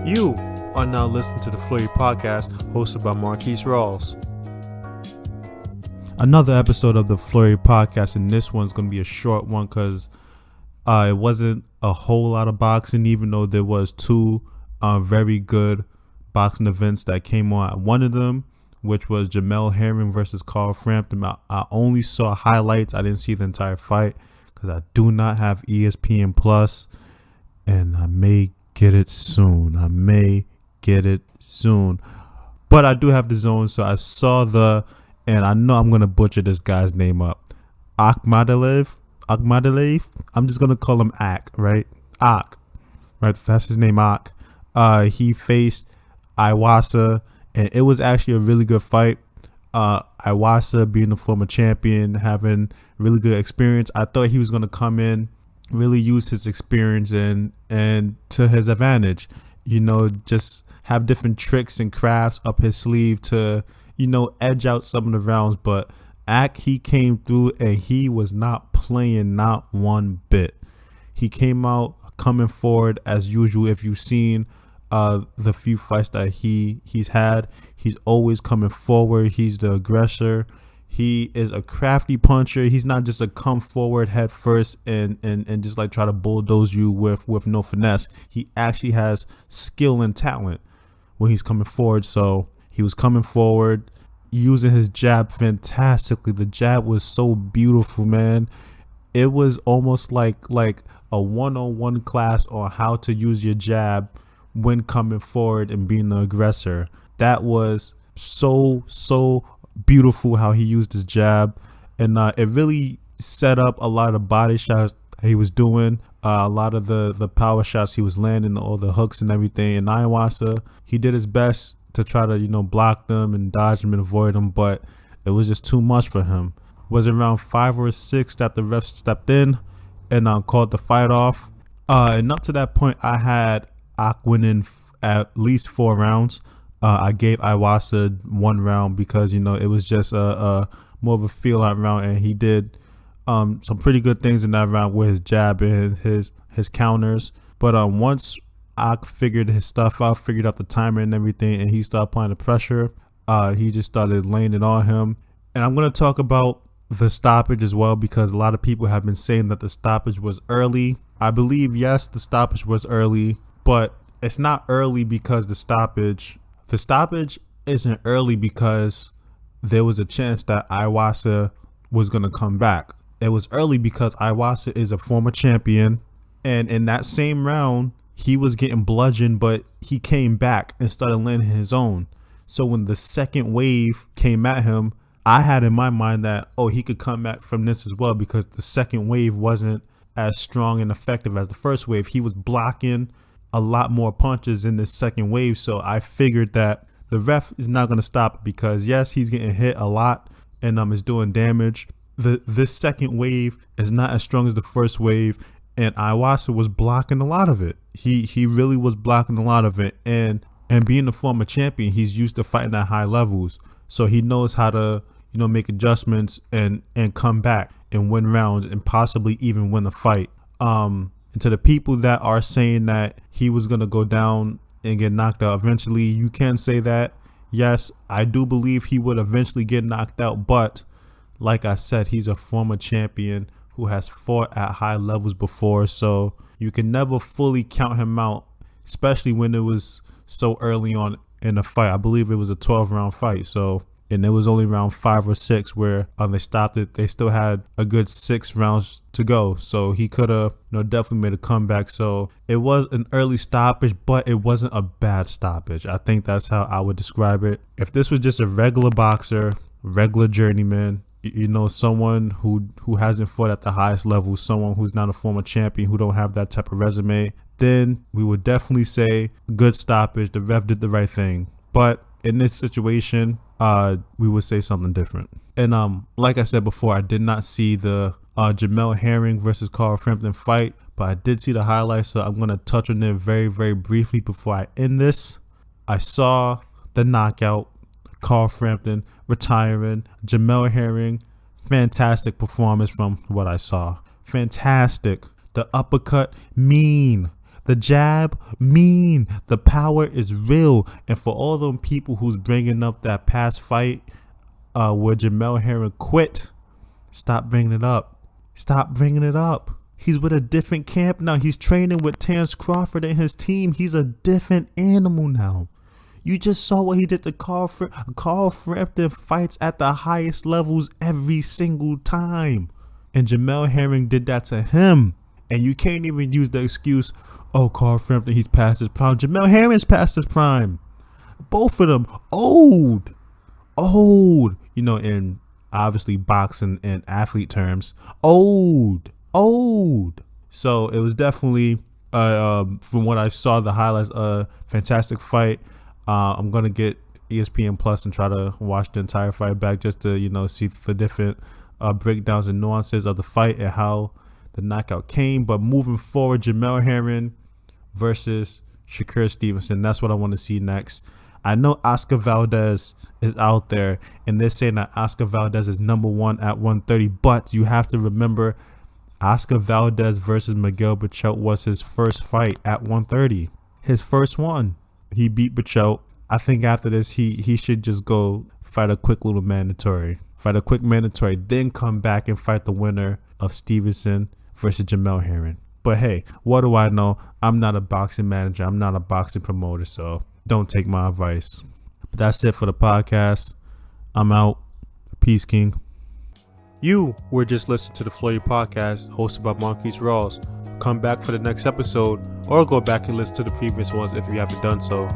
You are now listening to the Flurry podcast hosted by Marquise Rawls. Another episode of the Flurry podcast, and this one's going to be a short one because it wasn't a whole lot of boxing, even though there was two very good boxing events that came on. One of them, which was Jamel Herring versus Carl Frampton. I only saw highlights. I didn't see the entire fight because I do not have ESPN Plus, and I may get it soon. But I do have the zone, so I saw and I know I'm going to butcher this guy's name up. Akhmadaliev. I'm just going to call him Ak, right? Ak. Right? That's his name, Ak. He faced Iwasa, and it was actually a really good fight. Iwasa, being a former champion, having really good experience. I thought he was going to come in, really use his experience and to his advantage, just have different tricks and crafts up his sleeve to, edge out some of the rounds. But Ak, he came through and he was not playing, not one bit. He came out coming forward as usual. If you've seen the few fights that he's had, he's always coming forward. He's the aggressor. He is a crafty puncher. He's not just a come forward head first and just like try to bulldoze you with no finesse. He actually has skill and talent when he's coming forward. So he was coming forward using his jab fantastically. The jab was so beautiful, man. It was almost like a one-on-one class on how to use your jab when coming forward and being the aggressor. That was so beautiful how he used his jab, and it really set up a lot of body shots he was doing, a lot of the power shots he was landing, all the hooks and everything. And Iwasa, he did his best to try to block them and dodge them and avoid them, but it was just too much for him. Was around 5 or 6 that the ref stepped in and called the fight off, and up to that point I had Ak winning at least 4 rounds. I gave Iwasa 1 round because, it was just a more of a feel out round, and he did some pretty good things in that round with his jab and his counters. But once Ak figured his stuff out, figured out the timer and everything, and he started applying the pressure, he just started laying it on him. And I'm going to talk about the stoppage as well, because a lot of people have been saying that the stoppage was early. I believe, yes, the stoppage was early, but it's not early because the stoppage isn't early because there was a chance that Iwasa was going to come back. It was early because Iwasa is a former champion, and in that same round, he was getting bludgeoned, but he came back and started landing his own. So when the second wave came at him, I had in my mind that, he could come back from this as well, because the second wave wasn't as strong and effective as the first wave. He was blocking a lot more punches in this second wave, so I figured that the ref is not going to stop it, because yes, he's getting hit a lot and is doing damage. This second wave is not as strong as the first wave, and Iwasa was blocking a lot of it. He really was blocking a lot of it, and being a former champion, he's used to fighting at high levels, so he knows how to make adjustments and come back and win rounds and possibly even win a fight. And to the people that are saying that he was going to go down and get knocked out eventually, you can say that. Yes, I do believe he would eventually get knocked out. But like I said, he's a former champion who has fought at high levels before. So you can never fully count him out, especially when it was so early on in the fight. I believe it was a 12-round fight. And it was only round 5 or 6 where they stopped it. They still had a good 6 rounds to go. So he could have definitely made a comeback. So it was an early stoppage, but it wasn't a bad stoppage. I think that's how I would describe it. If this was just a regular boxer, regular journeyman, someone who hasn't fought at the highest level, someone who's not a former champion, who don't have that type of resume, then we would definitely say good stoppage. The ref did the right thing. But in this situation, we would say something different. And like I said before, I did not see the Jamel Herring versus Carl Frampton fight, but I did see the highlights, so I'm going to touch on it very, very briefly before I end this. I saw the knockout, Carl Frampton retiring, Jamel Herring, fantastic performance from what I saw. Fantastic. The uppercut, mean. The jab, mean. The power is real. And for all them people who's bringing up that past fight where Jamel Herring quit, stop bringing it up. Stop bringing it up. He's with a different camp now. He's training with Terrence Crawford and his team. He's a different animal now. You just saw what he did to Carl Frampton fights at the highest levels every single time. And Jamel Herring did that to him. And you can't even use the excuse, oh, Carl Frampton, he's past his prime. Jamel Herring's past his prime. Both of them old. You know, in obviously boxing and athlete terms, old. So it was definitely, from what I saw, the highlights, fantastic fight. I'm gonna get ESPN Plus and try to watch the entire fight back just to, you know, see the different breakdowns and nuances of the fight and how the knockout came. But moving forward, Jamel Herring versus Shakur Stevenson. That's what I want to see next. I know Oscar Valdez is out there, and they're saying that Oscar Valdez is #1 at 130. But you have to remember, Oscar Valdez versus Miguel Berchelt was his first fight at 130. His first one. He beat Berchelt. I think after this, he should just go fight a quick little mandatory. Fight a quick mandatory, then come back and fight the winner of Stevenson versus Jamel Herring. But hey, what do I know? I'm not a boxing manager. I'm not a boxing promoter, so don't take my advice. But that's it for the podcast. I'm out. Peace, King. You were just listening to the Flurry podcast hosted by Marquise Rawls. Come back for the next episode or go back and listen to the previous ones if you haven't done so.